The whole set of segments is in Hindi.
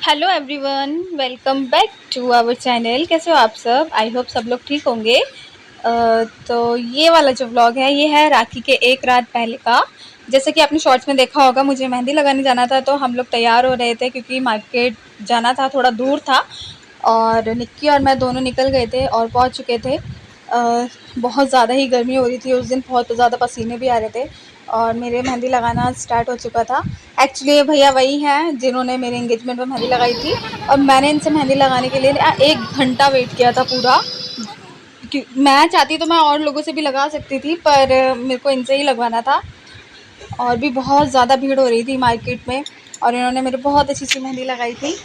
Hello everyone, welcome back to our channel. कैसे हो आप सब? आई होप सब लोग ठीक होंगे। तो ये वाला जो व्लॉग है ये है राखी के एक रात पहले का। जैसे कि आपने शॉर्ट्स में देखा होगा, मुझे मेहंदी लगाने जाना था तो हम लोग तैयार हो रहे थे क्योंकि मार्केट जाना था, थोड़ा दूर था। और निक्की और मैं दोनों निकल गए थे और पहुंच चुके थे। बहुत ज़्यादा ही गर्मी हो रही थी उस दिन, बहुत ज़्यादा पसीने भी आ रहे थे और मेरे मेहंदी लगाना स्टार्ट हो चुका था। एक्चुअली ये भैया वही हैं जिन्होंने मेरे एंगेजमेंट में मेहंदी लगाई थी और मैंने इनसे मेहंदी लगाने के लिए 1 घंटा वेट किया था पूरा। मैं चाहती तो मैं और लोगों से भी लगा सकती थी, पर मेरे को इनसे ही लगवाना था। और भी बहुत ज़्यादा भीड़ हो रही थी मार्केट में और इन्होंने मेरे बहुत अच्छी सी मेहंदी लगाई थी।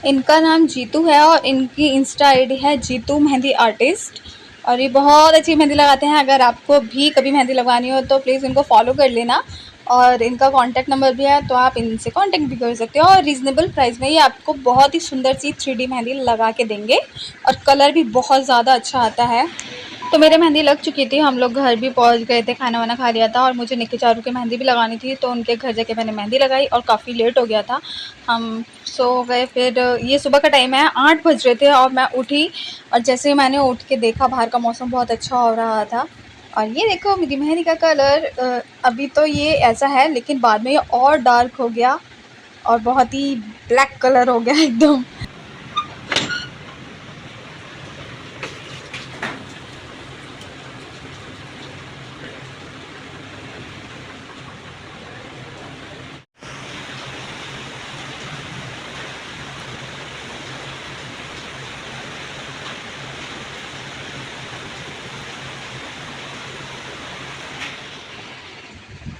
इनका नाम जीतू है और इनकी इंस्टा आईडी है जीतू मेहंदी आर्टिस्ट। और ये बहुत अच्छी मेहंदी लगाते हैं। अगर आपको भी कभी मेहंदी लगवानी हो तो प्लीज़ इनको फॉलो कर लेना। और इनका कॉन्टैक्ट नंबर भी है, तो आप इनसे कॉन्टैक्ट भी कर सकते हो। और रीज़नेबल प्राइस में ये आपको बहुत ही सुंदर सी 3D मेहंदी लगा के देंगे और कलर भी बहुत ज़्यादा अच्छा आता है। तो मेरे मेहंदी लग चुकी थी, हम लोग घर भी पहुंच गए थे, खाना वाना खा लिया था और मुझे निक्की चारू की मेहंदी भी लगानी थी। तो उनके घर जाके मैंने मेहंदी लगाई और काफ़ी लेट हो गया था, हम सो गए। फिर ये सुबह का टाइम है, 8 बज रहे थे और मैं उठी और जैसे ही मैंने उठ के देखा बाहर का मौसम बहुत अच्छा हो रहा था। और ये देखो मेरी मेहंदी का कलर, अभी तो ये ऐसा है लेकिन बाद में ये और डार्क हो गया और बहुत ही ब्लैक कलर हो गया एकदम।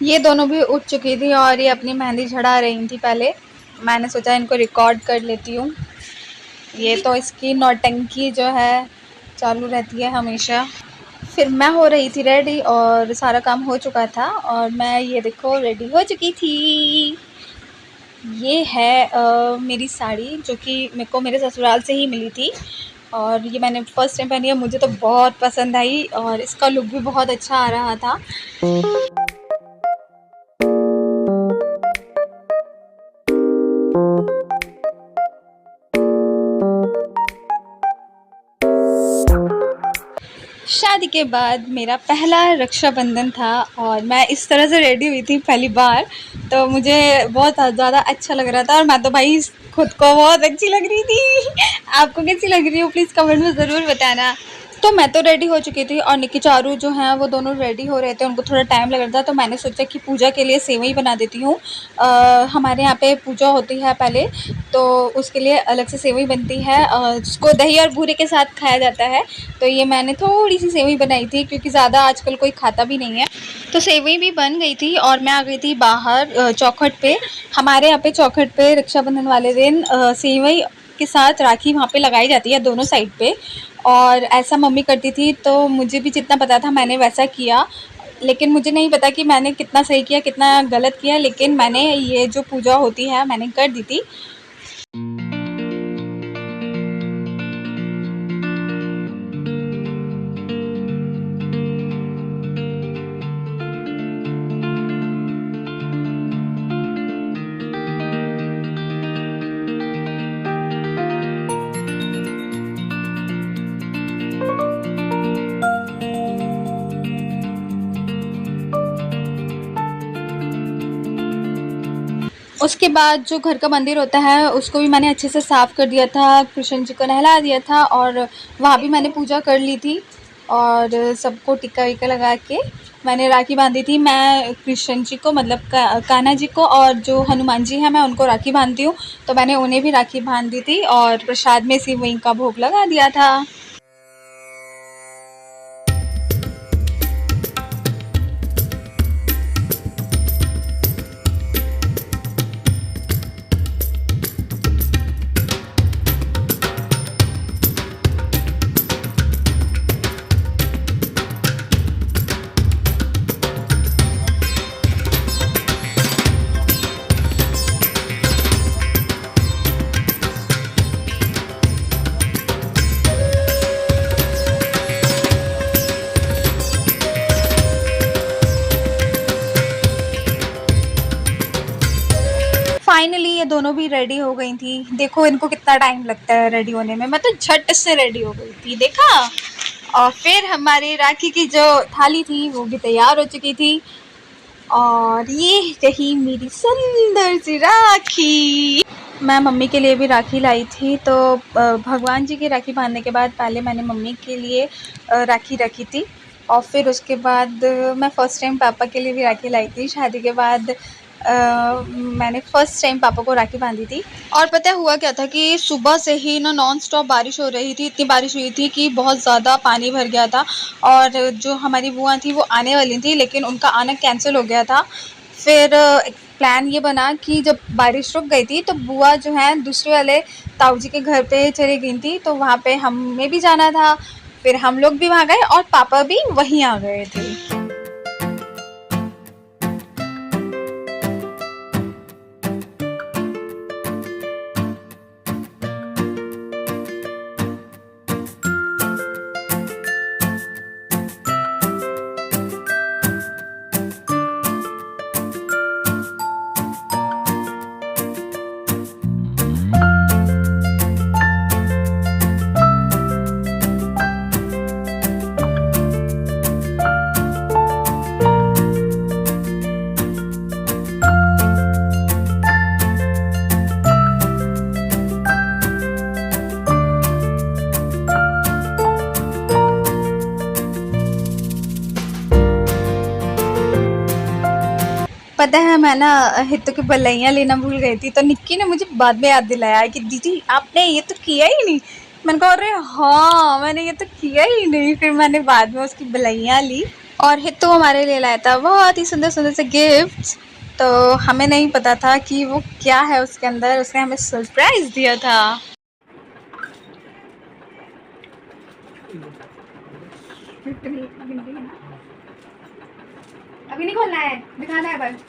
ये दोनों भी उठ चुकी थी और ये अपनी मेहंदी झड़ा रही थी। पहले मैंने सोचा इनको रिकॉर्ड कर लेती हूँ। ये तो इसकी नौटंकी जो है चालू रहती है हमेशा। फिर मैं हो रही थी रेडी और सारा काम हो चुका था और मैं ये देखो रेडी हो चुकी थी। ये है मेरी साड़ी जो कि मेरे को मेरे ससुराल से ही मिली थी और ये मैंने फ़र्स्ट टाइम पहनी है। मुझे तो बहुत पसंद आई और इसका लुक भी बहुत अच्छा आ रहा था। शादी के बाद मेरा पहला रक्षाबंधन था और मैं इस तरह से रेडी हुई थी पहली बार, तो मुझे बहुत ज़्यादा अच्छा लग रहा था और मैं तो भाई खुद को बहुत अच्छी लग रही थी। आपको कैसी लग रही हो प्लीज़ कमेंट में ज़रूर बताना। तो मैं तो रेडी हो चुकी थी और निक्की चारू जो हैं वो दोनों रेडी हो रहे थे, उनको थोड़ा टाइम लग रहा था। तो मैंने सोचा कि पूजा के लिए सेवई बना देती हूँ। हमारे यहाँ पे पूजा होती है पहले, तो उसके लिए अलग से सेवई बनती है जिसको दही और बूरे के साथ खाया जाता है। तो ये मैंने थोड़ी सी सेवई बनाई थी क्योंकि ज़्यादा आजकल कोई खाता भी नहीं है। तो सेवई भी बन गई थी और मैं आ गई थी बाहर चौखट पे। हमारे यहाँ पे चौखट पे रक्षाबंधन वाले दिन सेवई के साथ राखी वहाँ पे लगाई जाती है दोनों साइड पे। और ऐसा मम्मी करती थी तो मुझे भी जितना पता था मैंने वैसा किया। लेकिन मुझे नहीं पता कि मैंने कितना सही किया कितना गलत किया, लेकिन मैंने ये जो पूजा होती है मैंने कर दी थी। उसके बाद जो घर का मंदिर होता है उसको भी मैंने अच्छे से साफ़ कर दिया था, कृष्ण जी को नहला दिया था और वहाँ भी मैंने पूजा कर ली थी। और सबको टिक्का विक्का लगा के मैंने राखी बांधी थी। मैं कृष्ण जी को मतलब कान्हा जी को और जो हनुमान जी हैं मैं उनको राखी बांधती हूँ, तो मैंने उन्हें भी राखी बांध दी थी और प्रसाद में सेवई का भोग लगा दिया था। दोनों भी रेडी हो गई थी। देखो इनको कितना टाइम लगता है रेडी होने में, मैं तो झट से रेडी हो गई थी, देखा। और फिर हमारी राखी की जो थाली थी वो भी तैयार हो चुकी थी। और ये रही मेरी सुंदर सी राखी। मैं मम्मी के लिए भी राखी लाई थी। तो भगवान जी की राखी बांधने के बाद पहले मैंने मम्मी के लिए राखी रखी थी, और फिर उसके बाद मैं फ़र्स्ट टाइम पापा के लिए भी राखी लाई थी। शादी के बाद मैंने फ़र्स्ट टाइम पापा को राखी बांधी थी। और पता है हुआ क्या था कि सुबह से ही ना नॉन स्टॉप बारिश हो रही थी। इतनी बारिश हुई थी कि बहुत ज़्यादा पानी भर गया था। और जो हमारी बुआ थी वो आने वाली थी, लेकिन उनका आना कैंसिल हो गया था। फिर एक प्लान ये बना कि जब बारिश रुक गई थी तो बुआ जो है दूसरे वाले ताऊ जी के घर पे चली गई थी, तो वहाँ पे हमें भी जाना था। फिर हम लोग भी वहाँ गए और पापा भी वहीं आ गए थे। पता है मैं ना हित्तू की बलैया लेना भूल गई थी, तो निक्की ने मुझे बाद में याद दिलाया कि दीदी आपने ये तो किया ही नहीं। मैंने कहा अरे हाँ मैंने ये तो किया ही नहीं। फिर मैंने बाद में उसकी बलैया ली। और हित्तू हमारे लिए लाया था बहुत ही सुंदर सुंदर से गिफ्ट्स। तो हमें नहीं पता था कि वो क्या है उसके अंदर, उसने हमें सरप्राइज दिया था। अभी नहीं खोलना है, दिखाना है बस।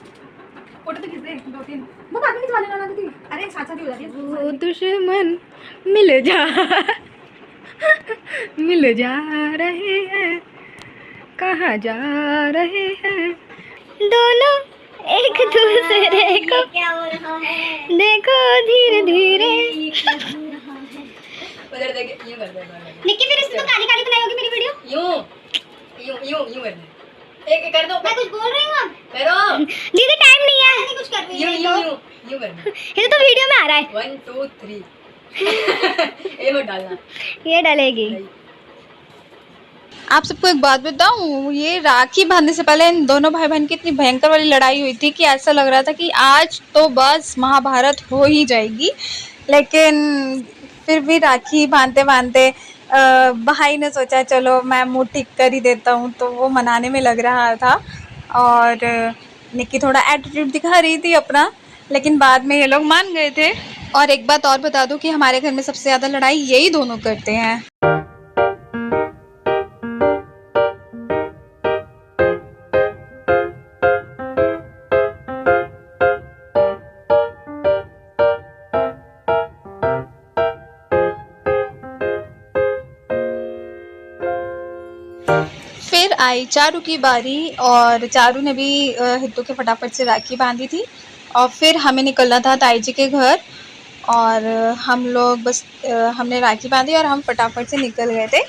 फोटो तो खींच दे 2-3, वो बाद में खिंचवा लेना ना दीदी। अरे साथ साथ ही हो जाती है। वो दुश्मन मिल जा मिल जा रहे हैं, कहाँ जा रहे हैं दोनों एक दूसरे को, क्या हो रहा है देखो धीरे धीरे। उधर देख, यूं कर दे निक्की, फिर इसमें तो काली काली बनाई होगी मेरी वीडियो। यूं यूं यूं यूं कर दे, एक कर दो। मैं कुछ बोल रही हूँ, करो दीदी, टाइम नहीं है। नहीं कुछ कर रही है, यूं कर दे। ये तो वीडियो में आ रहा है। 1 2 3 ये मत डालना, ये डालेगी। आप सबको एक बात बताऊं, ये राखी बांधने से पहले इन दोनों भाई बहन की इतनी भयंकर वाली लड़ाई हुई थी कि ऐसा लग रहा था कि आज तो बस महाभारत हो ही जाएगी। लेकिन फिर भी राखी बांधते बांधते भाई ने सोचा चलो मैं मुंह ठीक कर ही देता हूँ, तो वो मनाने में लग रहा था। और निक्की थोड़ा एटीट्यूड दिखा रही थी अपना, लेकिन बाद में ये लोग मान गए थे। और एक बात और बता दूं कि हमारे घर में सबसे ज़्यादा लड़ाई यही दोनों करते हैं। फिर आई चारू की बारी, और चारू ने भी हित्तू के फटाफट से राखी बांधी थी। और फिर हमें निकलना था ताई जी के घर, और हम लोग बस हमने राखी बांधी और हम फटाफट से निकल गए थे।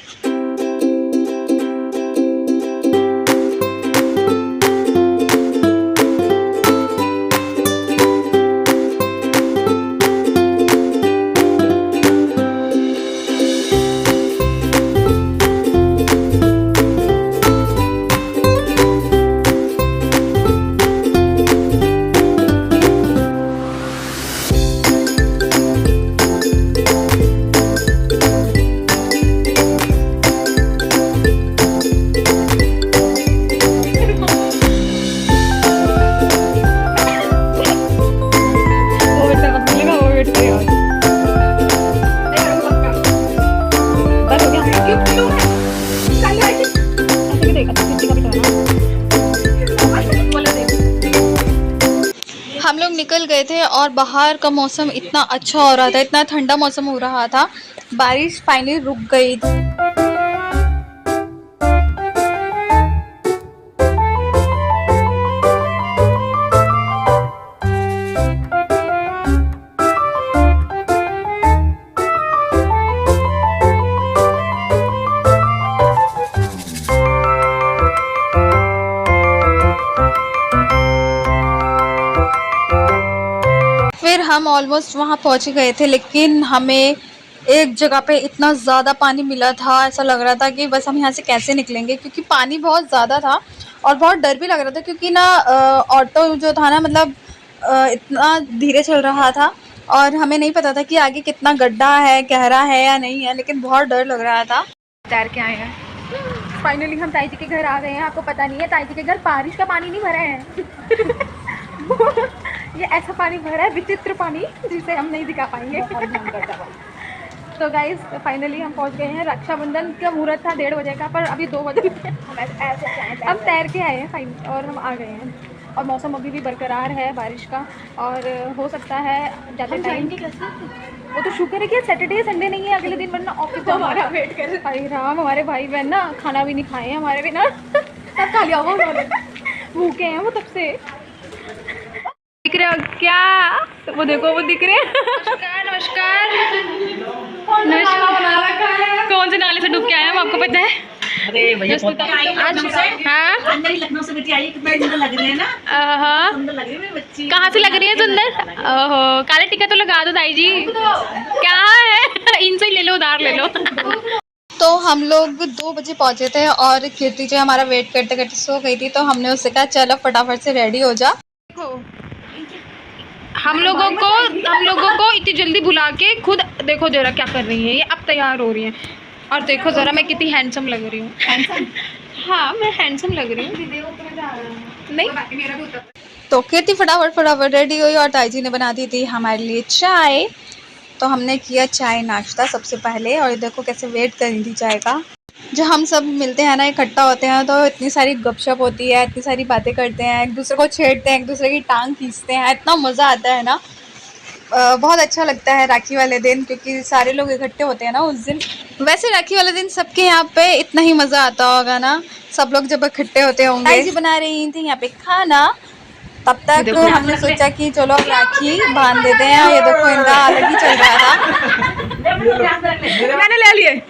हम लोग निकल गए थे और बाहर का मौसम इतना अच्छा हो रहा था, इतना ठंडा मौसम हो रहा था। बारिश फाइनली रुक गई। हम ऑलमोस्ट वहाँ पहुँच गए थे, लेकिन हमें एक जगह पे इतना ज़्यादा पानी मिला था, ऐसा लग रहा था कि बस हम यहाँ से कैसे निकलेंगे, क्योंकि पानी बहुत ज़्यादा था और बहुत डर भी लग रहा था, क्योंकि ना ऑटो जो था ना, मतलब इतना धीरे चल रहा था और हमें नहीं पता था कि आगे कितना गड्ढा है, गहरा है या नहीं है, लेकिन बहुत डर लग रहा था। तैर के आए हैं। फाइनली हम ताई जी के घर आ गए हैं। आपको पता नहीं है, ताई जी के घर बारिश का पानी नहीं भरा है ये ऐसा पानी भरा है, विचित्र पानी, जिसे हम नहीं दिखा पाएंगे तो गाइस फाइनली हम पहुंच गए हैं। रक्षाबंधन का मुहूर्त था 1:30 बजे का, पर अभी 2 बजे हम तैर के आए हैं फाइनली और हम आ गए हैं। और मौसम अभी भी बरकरार है बारिश का, और हो सकता है ज़्यादा टाइम। वो तो शुक्र है कि सैटरडे संडे नहीं है, अगले दिन वरना ऑफिस तो हमारा वेट कर। भाई राम, हमारे भाई बहन ना खाना भी नहीं खाए हैं हमारे बिना सब खा लिया हुआ उन्होंने, भूखे हैं वो तब से। दिख रहे हो क्या? वो देखो, वो दिख रहे हैं नमस्कार नमस्कार। कौन से नाले से डूब के आए हैं आपको पता है? अरे भैया हाँ, लखनऊ से बेटी आई, कितना सुंदर लग रही है ना। सुंदर लग रही है मेरी बच्ची। कहाँ से लग रही है सुंदर? ओहो, काला टीका तो लगा दो ताई जी। क्या है इनसे ही ले लो, उधार ले लो तो हम लोग 2 बजे पहुंचे थे और कीर्ति जो हमारा वेट करते करते सो गई थी, तो हमने उससे कहा चलो फटाफट से रेडी हो जा। हम लोगों को इतनी जल्दी बुला के खुद देखो जरा क्या कर रही है ये, अब तैयार हो रही है और देखो जरा मैं कितनी हैंडसम लग रही हूँ। हाँ, मैं हैंडसम लग रही हूँ नहीं। तो कीर्ति फटाफट रेडी हुई और ताई जी ने बना दी थी हमारे लिए चाय। तो हमने किया चाय नाश्ता सबसे पहले, और देखो कैसे वेट कर रही थी चाय का। जब हम सब मिलते हैं ना, इकट्ठा होते हैं, तो इतनी सारी गपशप होती है, इतनी सारी बातें करते हैं, एक दूसरे को छेड़ते हैं, एक दूसरे की टांग खींचते हैं, इतना मज़ा आता है ना। बहुत अच्छा लगता है राखी वाले दिन, क्योंकि सारे लोग इकट्ठे होते हैं ना उस दिन। वैसे राखी वाले दिन सबके यहाँ पे इतना ही मज़ा आता होगा ना, सब लोग जब इकट्ठे होते होंगे। ताई जी बना रही थी यहाँ पे खाना, तब तक हमने सोचा कि चलो राखी बांध देते हैं। ये देखो इनका अलग ही चल रहा था। मैंने ले लिए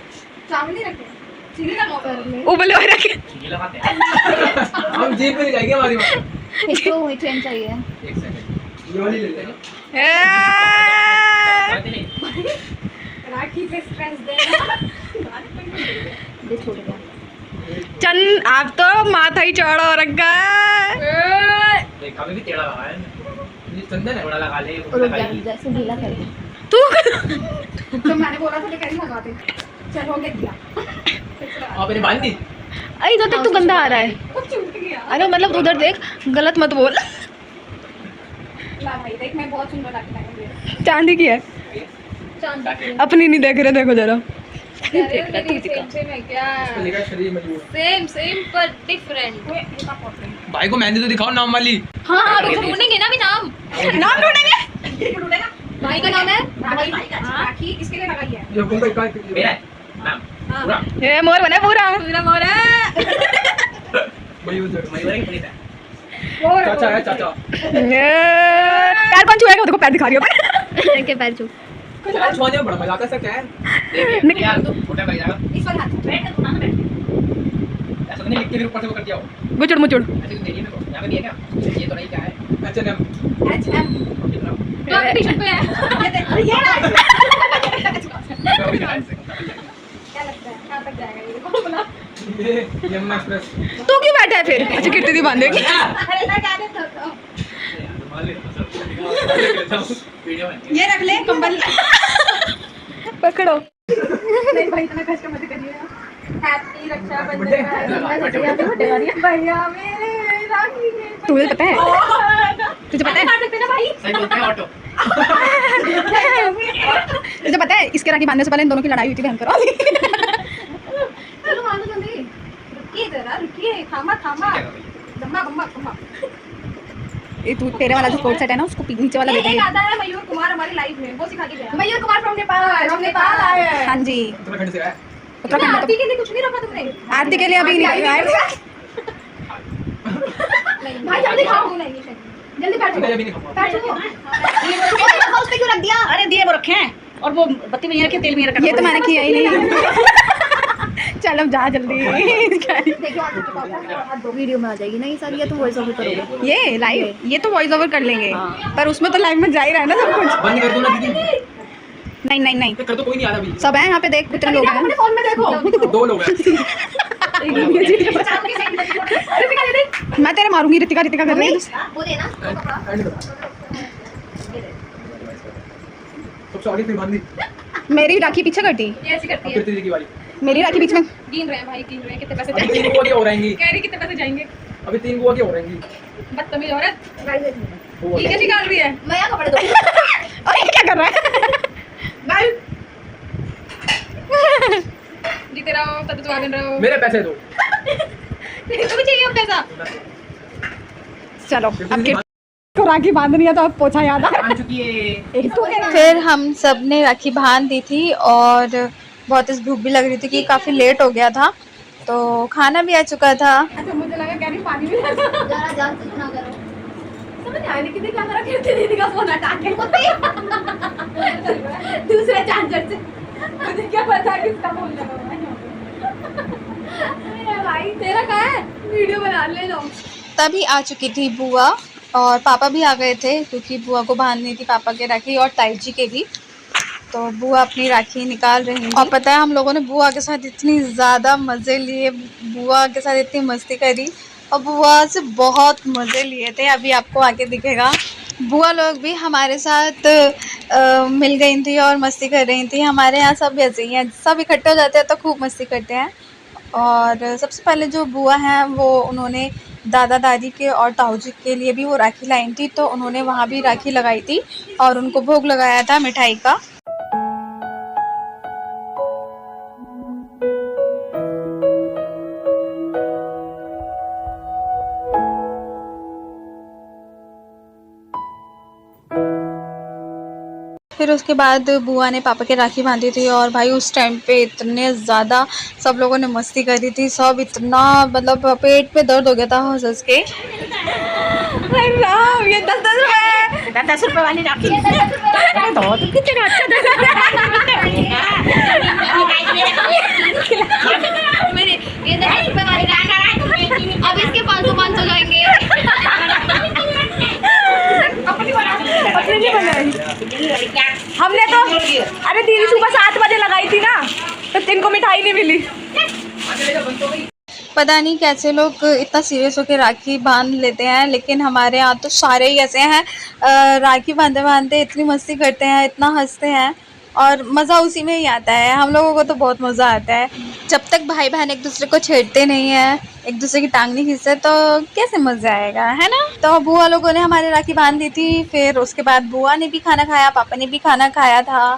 उबले हुए रखे। हम जीप में जाएंगे, हमारी बात वही ट्रेन चाहिए। एक सेकंड, ये वाली ले लेना। राखी पे स्ट्रेस दे छूट गया। चन, आप तो माथा ही चौड़ा हो रखा है। देखा भी टेढ़ा लगा है, ये चंदन है, बड़ा लगा ले। जैसे ढीला कर तू तो मैंने बोला था लेकर लगा दे, चल हो गया। आपने बांध दी? अरे इधर तक तू गंदा आ रहा है। अरे मतलब उधर देख, गलत मत बोल। ला भाई देख, मैं बहुत सुंदर लगता है। चांदी की है, अपनी नहीं देख रहे, देखो जरा। सेम पर डिफरेंट। भाई को मेहंदी तो दिखाओ नाम वाली। हाँ, ढूंढेंगे ना भी नाम ढूंढेंगे। भाई का नाम है राखी, इसके लिए लगाई है। जो कोई का मेरा है नाम पूरा। ये मोर बना, पूरा मोर है। मयूर है। चाचा है, चाचा। पैर कौन छुएगा? देखो पैर दिखा रही हो। के पैर छू। आज छुआने में बड़ा मजा आता है, क्या है? देखिए यार, तो छोटा भाई जाएगा। इस पर हाथ बैठ कर ना बैठ। ऐसा तो नहीं लिख के फिर ऊपर से वो कर दिया हो। मुचड़ ऐसे तो देखिए मेरे को, यहाँ पे भी है क्या? ये तो नहीं क्या है? H&M। तो आपके टी-शर्ट पे है। ये ना। क्या लगता है कहाँ तक जाएगा ये? कौन बोला? ये यमुना एक्सप्रेस। तू क्यों बैठा है फिर? अच्छा कितनी दी बांधेगी? अरे लगा दे तो। ये रख ले कंबल। पकड़ो। नहीं भाई, इतना कष्ट मत करिए। हैप्पी रक्षाबंधन भैया मेरे राखी के। तुझे पता है? तुझे पता है? मार सकते ना भाई। सही बोलते हैं ऑटो। तुझे पता है इसके राखी बांधने से पहले इन दोनों की लड़ाई हुई थी भयंकर। चलो मानो जल्दी। रुकिए जरा, रुकिए। थामा गम्मा ये तू तेरे वाला जो कोट सेट है ना, उसको नीचे वाला ले दे। एक आता है मयूर कुमार हमारी लाइफ में, वो सिखा के गया। मयूर कुमार फ्रॉम नेपाल आए हैं। हाँ जी, उत्तराखंड से आया। उत्तराखंड। आरती के लिए कुछ नहीं रखा तुमने? आरती के लिए अभी नहीं आए। भाई जल्दी खाओ, जल्दी बैठो। मैं अभी नहीं खाऊंगा। बैठो। उस पे क्यों रख दिया? अरे दिए वो रखे हैं, और वो बत्ती में ये रखे, तेल में ये रखा। ये तो मैंने किया ही नहीं। चलो जा जल्दी। देखो आप वीडियो में आ जाएगी ना ये सारी, या तुम वॉइस ओवर करोगे? ये लाइव, ये तो वॉइस ओवर कर लेंगे, पर उसमें तो लाइव में जा ही रहा है ना सब कुछ। बंद कर दो ना दीदी। नहीं नहीं नहीं, कर दो, कोई नहीं आ रहा अभी। सब है यहाँ पे, देख कितने लोग हैं। फोन में देखो। 2 लोग हैं। मैं तेरे मारूंगी। रितिका रितिका कर रही है। वो देना सबसे आगे फिर बांधी। मेरी राखी पीछे कटी, ये ऐसी करती फिर है। तेरी की बारी। मेरी राखी बीच में। गिन रहे हैं भाई, गिन रहे हैं कितने पैसे अभी जाएंगे। 3 बुआ के हो रहेंगी। कह रही कितने पैसे जाएंगे। अभी 3 बुआ के हो रहेंगी। बदतमीज औरत। वो ये कैसी निकाल रही है? मैं यहाँ कपड़े दूँ। और ये क्या कर रहा है? गाइस जीते रहो, तब तो आगे रहो। मेरे पैसे दो। तुम्हें चाहिए अब पैसा? चलो अब के तो राखी बांधनी है तो अब पोछा याद आ चुकी है। फिर हम सब ने राखी बांध दी थी और बहुत इस भूख भी लग रही थी कि काफ़ी लेट हो गया था, तो खाना भी आ चुका था। अच्छा मुझे लगा कह रही पानी भी ला दो। जरा जान कुछ ना करो। समझ आया नहीं कितनी क्या करा करती दीदी का फोन हटा के दूसरे चार्जर से। मुझे क्या पता किसका फोन लगा हुआ है। भाई तेरा कहाँ है? वीडियो बना ले लो। तभी आ चुकी थी बुआ और पापा भी आ गए थे, क्योंकि बुआ को बांधनी थी पापा के राखी और ताई जी के भी। तो बुआ अपनी राखी निकाल रही थी और पता है हम लोगों ने बुआ के साथ इतनी ज़्यादा मज़े लिए, बुआ के साथ इतनी मस्ती करी और बुआ से बहुत मज़े लिए थे। अभी आपको आगे दिखेगा। बुआ लोग भी हमारे साथ मिल गई थी और मस्ती कर रही थी। हमारे यहाँ सब ऐसे ही हैं, सब इकट्ठे हो जाते हैं तो खूब मस्ती करते हैं। और सबसे पहले जो बुआ हैं वो उन्होंने दादा दादी के और ताऊ जी के लिए भी वो राखी लाई थी, तो उन्होंने वहाँ भी राखी लगाई थी और उनको भोग लगाया था मिठाई का। फिर उसके बाद बुआ ने पापा के राखी बांधी थी और भाई उस टाइम पे इतने ज़्यादा सब लोगों ने मस्ती करी थी। सब इतना मतलब पेट पे दर्द हो गया था हंस हंस के। ये 10 रुपए वाली राखी तो कितना अच्छा ये 10 रुपए वाली राखी अब इसके 500 जाएंगे। अपने नहीं बनाई हमने तो। अरे दीदी सुबह 7 बजे लगाई थी ना, तो इनको मिठाई नहीं मिली। पता नहीं कैसे लोग इतना सीरियस होकर राखी बांध लेते हैं, लेकिन हमारे यहाँ तो सारे ही ऐसे हैं। राखी बांधते बांधते इतनी मस्ती करते हैं, इतना हंसते हैं और मज़ा उसी में ही आता है। हम लोगों को तो बहुत मज़ा आता है। जब तक भाई बहन एक दूसरे को छेड़ते नहीं हैं, एक दूसरे की टांग नहीं खींचते, तो कैसे मज़ा आएगा, है ना। तो बुआ लोगों ने हमारे राखी बांध दी थी। फिर उसके बाद बुआ ने भी खाना खाया, पापा ने भी खाना खाया था।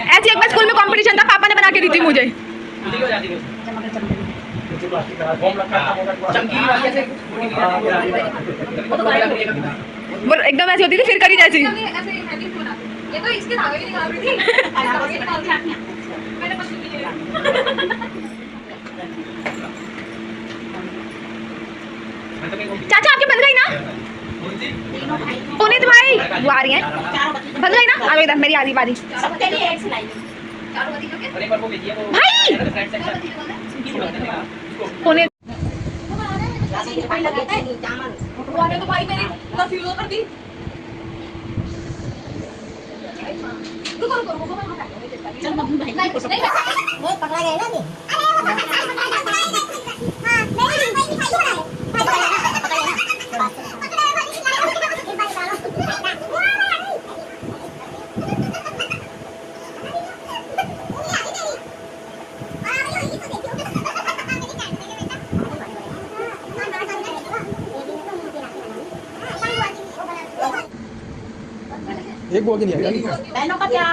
ऐसी एक बार स्कूल में कंपटीशन था, पापा ने बना के दी थी मुझे। वो एकदम ऐसी होती थी फिर करी जैसी। ये तो इसके धागे भी निकाल रही थी। मैंने पसंद नहीं किया। चाचा आपकी बन गई ना पुनीत भाई? वो आ रही है, बन गई ना। आ इधर मेरी आधी बारी भाई। पुनीत तो भाई मेरी कंफ्यूज कर दी। वो पकड़ा गया ना एक बुआ की नहीं आई। बहनों का क्या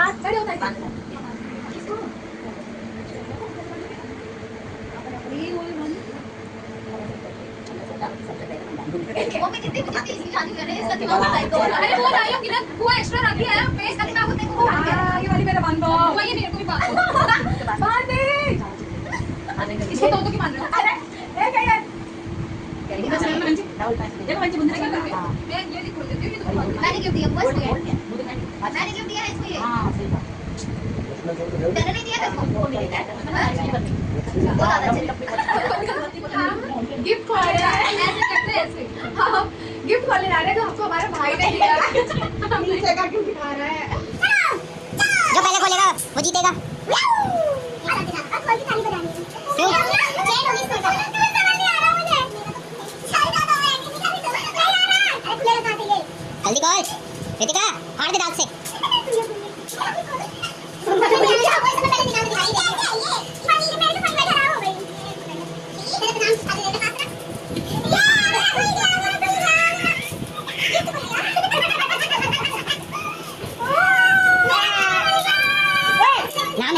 वो मैं कितनी मुझे इसकी शादी कर रहे हैं, इसका दिमाग साइको हो रहा है। वो डायलॉग की ना वो एक्स्ट्रा रखी है, पेश करके मैं बोलते को ये वाली मेरे बांध दो। वो ये मेरे को भी बात बांध दे। इसको तो की मान रहे हो। अरे एक है देखो बच्चे बंदे क्या कर रहे हैं, मैं ये लिख देती हूँ, ये तो मैंने गिफ्ट दिया बस मैंने गिफ्ट दिया है इसको, ये हां सही बात। मैंने नहीं दिया इसको, वो ज्यादा गिफ्ट खोले जा रहे हैं, ऐसे करते हैं ऐसे हम गिफ्ट खोले जा रहे हैं जो हमको हमारे भाई ने दिया। नीचे का क्यों दिखा रहा है? जो पहले खोलेगा वो जीतेगा। जल्दी खोल रितिका, फाड़ दे दांत से।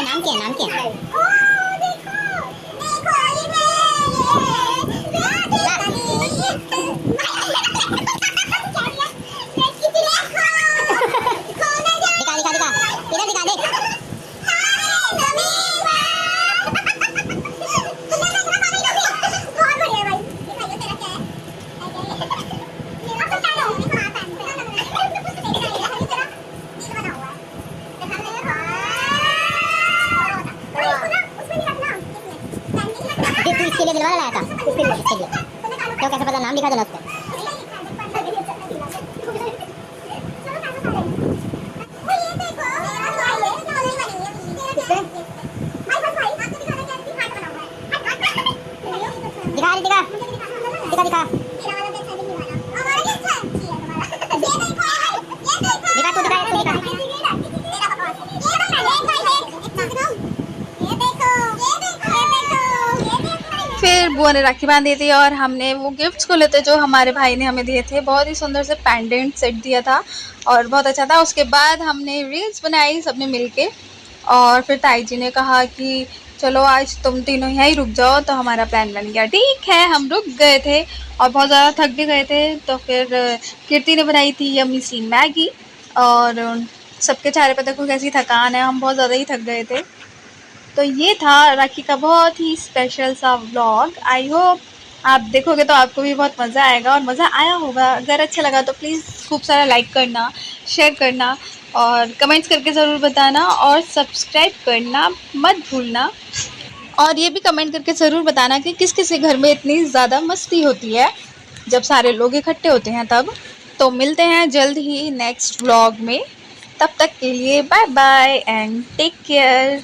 नाम क्या नाम क्या? इसके लिए दिलवाना लाया था, इसके लिए तो कैसे पता, नाम लिखा था ना उसका। दिखा दिखा दिखा दिखा फिर बुआ ने राखी बांधी थी और हमने वो गिफ्ट्स को लेते जो हमारे भाई ने हमें दिए थे। बहुत ही सुंदर से पेंडेंट सेट दिया था और बहुत अच्छा था। उसके बाद हमने रील्स बनाई सबने मिलके और फिर ताई जी ने कहा कि चलो आज तुम तीनों यहीं रुक जाओ, तो हमारा प्लान बन गया। ठीक है, हम रुक गए थे और बहुत ज़्यादा थक भी गए थे। तो फिर कीर्ति ने बनाई थी यम्मी सी मैगी और सबके चेहरे पे देखो कैसी थकान है, हम बहुत ज़्यादा ही थक गए थे। तो ये था राखी का बहुत ही स्पेशल सा व्लॉग। आई होप आप देखोगे तो आपको भी बहुत मज़ा आएगा और मज़ा आया होगा। अगर अच्छा लगा तो प्लीज़ खूब सारा लाइक करना, शेयर करना और कमेंट्स करके ज़रूर बताना और सब्सक्राइब करना मत भूलना। और ये भी कमेंट करके ज़रूर बताना कि किस किस के घर में इतनी ज़्यादा मस्ती होती है जब सारे लोग इकट्ठे होते हैं तब। तो मिलते हैं जल्द ही नेक्स्ट व्लॉग में, तब तक के लिए bye bye and take care.